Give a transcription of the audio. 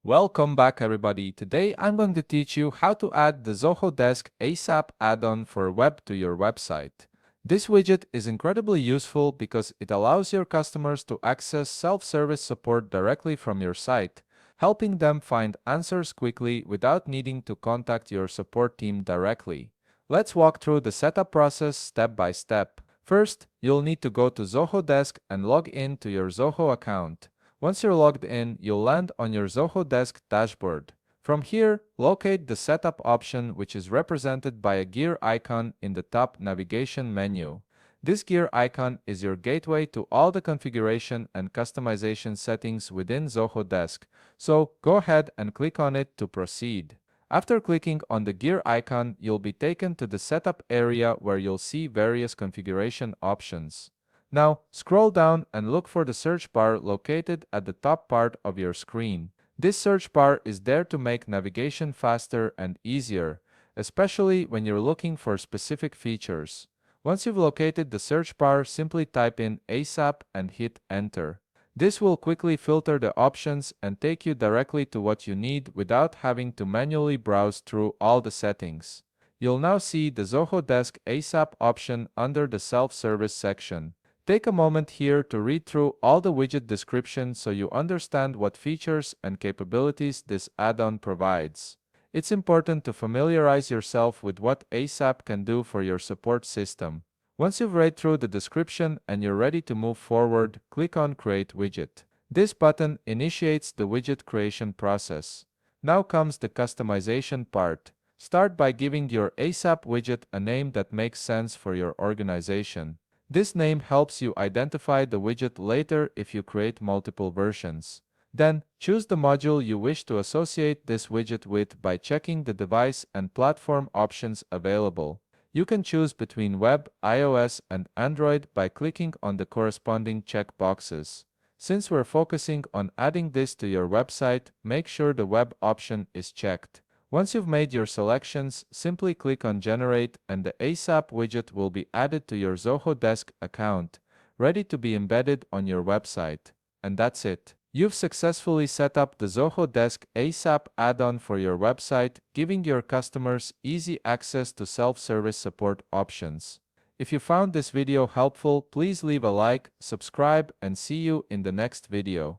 Welcome back everybody. Today I'm going to teach you how to add the Zoho Desk ASAP add-on for web to your website. This widget is incredibly useful because it allows your customers to access self-service support directly from your site, helping them find answers quickly without needing to contact your support team directly. Let's walk through the setup process step by step. First, you'll need to go to Zoho Desk and log in to your Zoho account. Once you're logged in, you'll land on your Zoho Desk dashboard. From here, locate the Setup option, which is represented by a gear icon in the top navigation menu. This gear icon is your gateway to all the configuration and customization settings within Zoho Desk, so go ahead and click on it to proceed. After clicking on the gear icon, you'll be taken to the Setup area where you'll see various configuration options. Now, scroll down and look for the search bar located at the top part of your screen. This search bar is there to make navigation faster and easier, especially when you're looking for specific features. Once you've located the search bar, simply type in ASAP and hit enter. This will quickly filter the options and take you directly to what you need without having to manually browse through all the settings. You'll now see the Zoho Desk ASAP option under the self-service section. Take a moment here to read through all the widget description so you understand what features and capabilities this add-on provides. It's important to familiarize yourself with what ASAP can do for your support system. Once you've read through the description and you're ready to move forward, click on Create Widget. This button initiates the widget creation process. Now comes the customization part. Start by giving your ASAP widget a name that makes sense for your organization. This name helps you identify the widget later if you create multiple versions. Then, choose the module you wish to associate this widget with by checking the device and platform options available. You can choose between web, iOS, and Android by clicking on the corresponding checkboxes. Since we're focusing on adding this to your website, make sure the web option is checked. Once you've made your selections, simply click on Generate and the ASAP widget will be added to your Zoho Desk account, ready to be embedded on your website. And that's it. You've successfully set up the Zoho Desk ASAP add-on for your website, giving your customers easy access to self-service support options. If you found this video helpful, please leave a like, subscribe, and see you in the next video.